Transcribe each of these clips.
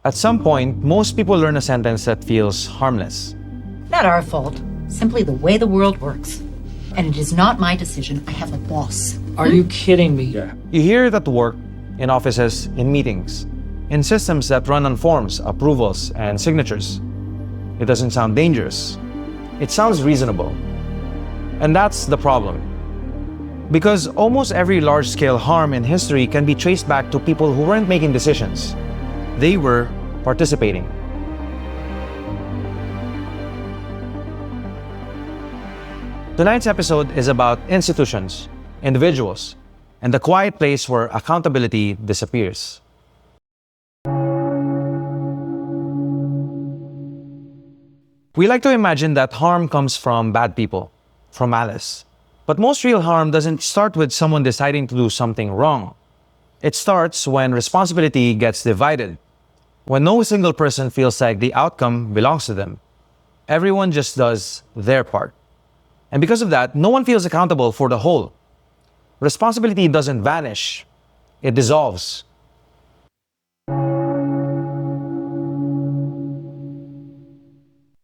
At some point, most people learn a sentence that feels harmless. Not our fault. Simply the way the world works. And it is not my decision. I have a boss. Are you kidding me? You hear it at work, in offices, in meetings, in systems that run on forms, approvals, and signatures. It doesn't sound dangerous. It sounds reasonable. And that's the problem. Because almost every large-scale harm in history can be traced back to people who weren't making decisions. They were participating. Tonight's episode is about institutions, individuals, and the quiet place where accountability disappears. We like to imagine that harm comes from bad people, from malice. But most real harm doesn't start with someone deciding to do something wrong. It starts when responsibility gets divided, when no single person feels like the outcome belongs to them. Everyone just does their part. And because of that, no one feels accountable for the whole. Responsibility doesn't vanish, it dissolves.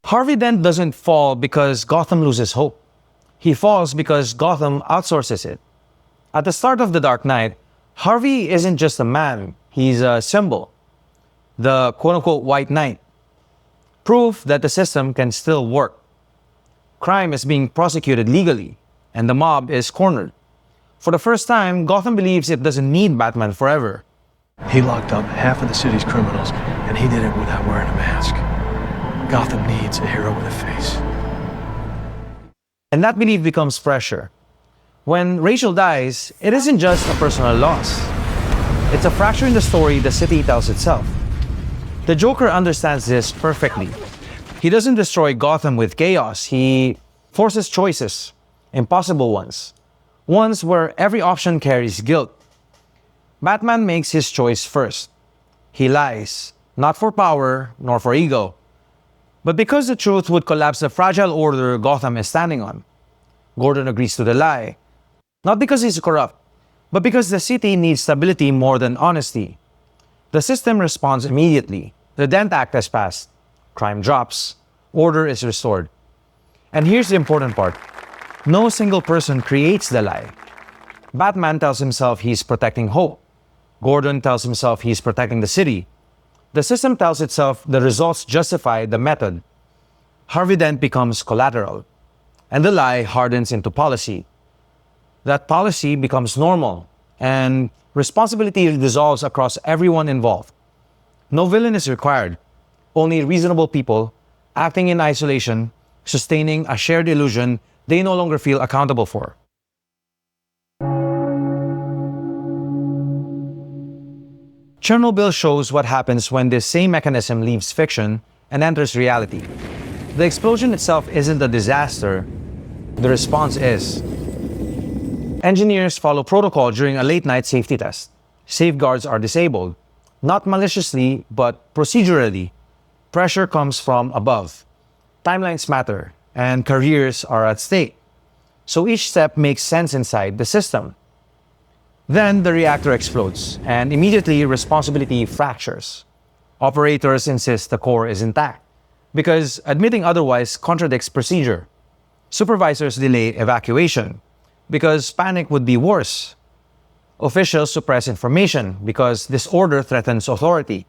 Harvey Dent doesn't fall because Gotham loses hope. He falls because Gotham outsources it. At the start of The Dark Knight, Harvey isn't just a man, he's a symbol. The quote-unquote white knight. Proof that the system can still work. Crime is being prosecuted legally, and the mob is cornered. For the first time, Gotham believes it doesn't need Batman forever. He locked up half of the city's criminals, and he did it without wearing a mask. Gotham needs a hero with a face. And that belief becomes pressure. When Rachel dies, it isn't just a personal loss. It's a fracture in the story the city tells itself. The Joker understands this perfectly. He doesn't destroy Gotham with chaos. He forces choices, impossible ones. Ones where every option carries guilt. Batman makes his choice first. He lies, not for power, nor for ego, but because the truth would collapse the fragile order Gotham is standing on. Gordon agrees to the lie, not because he's corrupt, but because the city needs stability more than honesty. The system responds immediately. The Dent Act has passed. Crime drops. Order is restored. And here's the important part. No single person creates the lie. Batman tells himself he's protecting hope. Gordon tells himself he's protecting the city. The system tells itself the results justify the method. Harvey Dent becomes collateral, and the lie hardens into policy. That policy becomes normal, and responsibility dissolves across everyone involved. No villain is required, only reasonable people acting in isolation, sustaining a shared illusion they no longer feel accountable for. Chernobyl shows what happens when this same mechanism leaves fiction and enters reality. The explosion itself isn't a disaster, the response is. Engineers follow protocol during a late-night safety test. Safeguards are disabled, not maliciously, but procedurally. Pressure comes from above. Timelines matter, and careers are at stake. So each step makes sense inside the system. Then the reactor explodes, and immediately responsibility fractures. Operators insist the core is intact, because admitting otherwise contradicts procedure. Supervisors delay evacuation, because panic would be worse. Officials suppress information, because disorder threatens authority.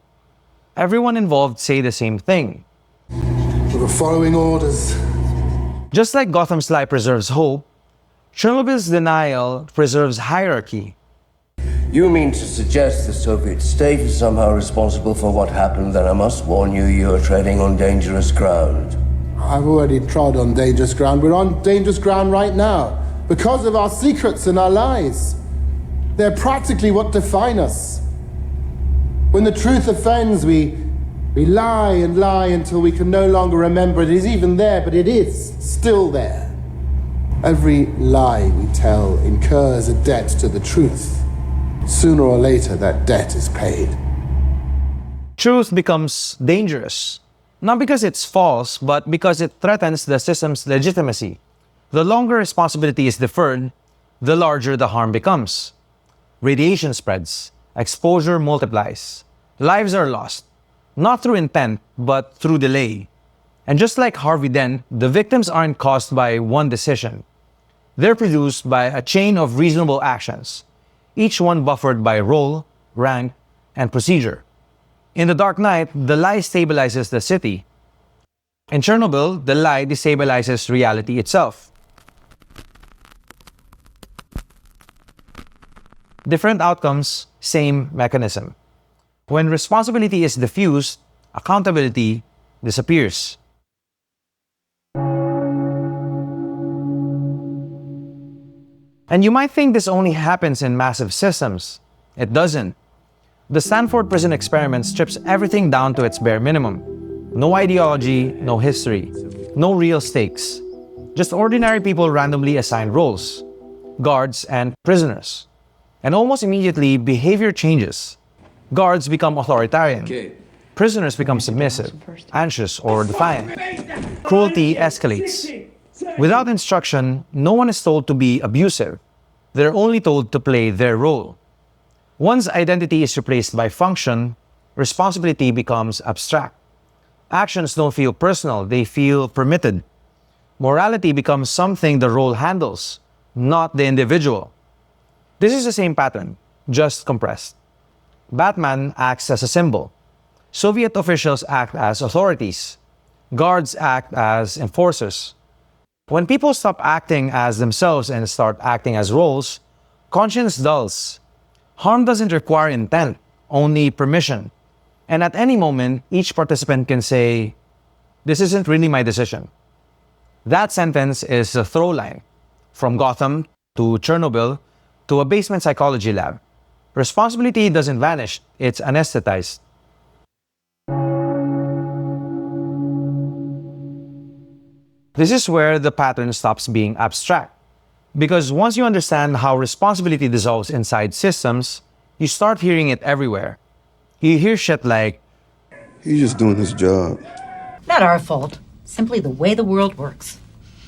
Everyone involved say the same thing. We're following orders. Just like Gotham's lie preserves hope, Chernobyl's denial preserves hierarchy. You mean to suggest the Soviet state is somehow responsible for what happened? Then I must warn you, you are treading on dangerous ground. I've already trod on dangerous ground. We're on dangerous ground right now because of our secrets and our lies. They're practically what define us. When the truth offends, we lie and lie until we can no longer remember it is even there, but it is still there. Every lie we tell incurs a debt to the truth. Sooner or later, that debt is paid. Truth becomes dangerous, not because it's false, but because it threatens the system's legitimacy. The longer responsibility is deferred, the larger the harm becomes. Radiation spreads, exposure multiplies, lives are lost. not through intent, but through delay. And just like Harvey Dent, the victims aren't caused by one decision. They're produced by a chain of reasonable actions, each one buffered by role, rank, and procedure. In The Dark Knight, the lie stabilizes the city. In Chernobyl, the lie destabilizes reality itself. Different outcomes, same mechanism. When responsibility is diffused, accountability disappears. And you might think this only happens in massive systems. It doesn't. The Stanford prison experiment strips everything down to its bare minimum. No ideology, no history, no real stakes. Just ordinary people randomly assigned roles, guards and prisoners. And almost immediately, behavior changes. Guards become authoritarian. Prisoners become submissive, anxious, or defiant. Cruelty escalates. Without instruction, no one is told to be abusive. They're only told to play their role. Once identity is replaced by function, responsibility becomes abstract. Actions don't feel personal, they feel permitted. Morality becomes something the role handles, not the individual. This is the same pattern, just compressed. Batman acts as a symbol. Soviet officials act as authorities. Guards act as enforcers. When people stop acting as themselves and start acting as roles, conscience dulls. Harm doesn't require intent, only permission. And at any moment, each participant can say, "This isn't really my decision." That sentence is a throw line from Gotham to Chernobyl to a basement psychology lab. Responsibility doesn't vanish, it's anesthetized. This is where the pattern stops being abstract. Because once you understand how responsibility dissolves inside systems, you start hearing it everywhere. You hear shit like, "He's just doing his job." Not our fault. Simply the way the world works.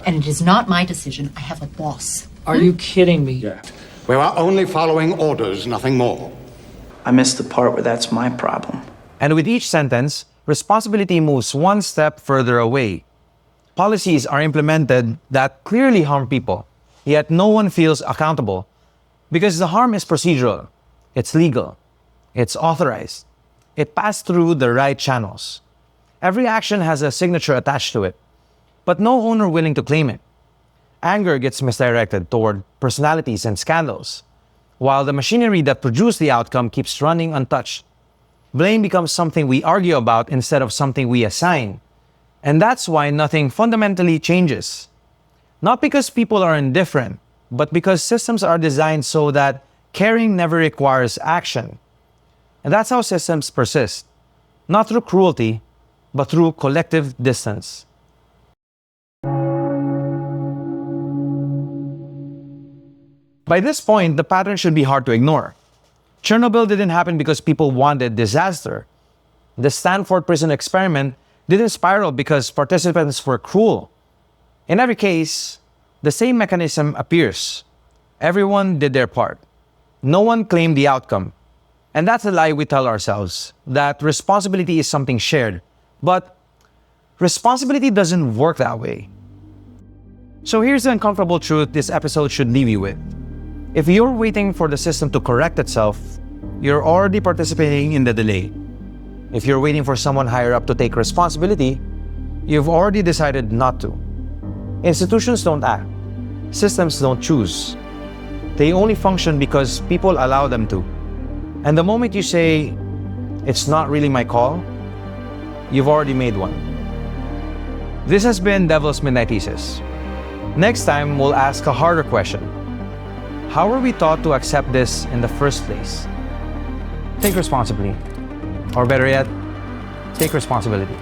And it is not my decision. I have a boss. Are you kidding me? We are only following orders, nothing more. I missed the part where that's my problem. And with each sentence, responsibility moves one step further away. Policies are implemented that clearly harm people, yet no one feels accountable. Because the harm is procedural, it's legal, it's authorized, it passed through the right channels. Every action has a signature attached to it, but no owner willing to claim it. Anger gets misdirected toward personalities and scandals, while the machinery that produced the outcome keeps running untouched. Blame becomes something we argue about instead of something we assign. And that's why nothing fundamentally changes. Not because people are indifferent, but because systems are designed so that caring never requires action. And that's how systems persist, not through cruelty, but through collective distance. By this point, the pattern should be hard to ignore. Chernobyl didn't happen because people wanted disaster. The Stanford prison experiment didn't spiral because participants were cruel. In every case, the same mechanism appears. Everyone did their part. No one claimed the outcome. And that's a lie we tell ourselves, that responsibility is something shared. But responsibility doesn't work that way. So here's the uncomfortable truth this episode should leave you with. If you're waiting for the system to correct itself, you're already participating in the delay. If you're waiting for someone higher up to take responsibility, you've already decided not to. Institutions don't act. Systems don't choose. They only function because people allow them to. And the moment you say, "It's not really my call," you've already made one. This has been Devil's Midnight Thesis. Next time, we'll ask a harder question. How were we taught to accept this in the first place? Think responsibly. Or better yet, take responsibility.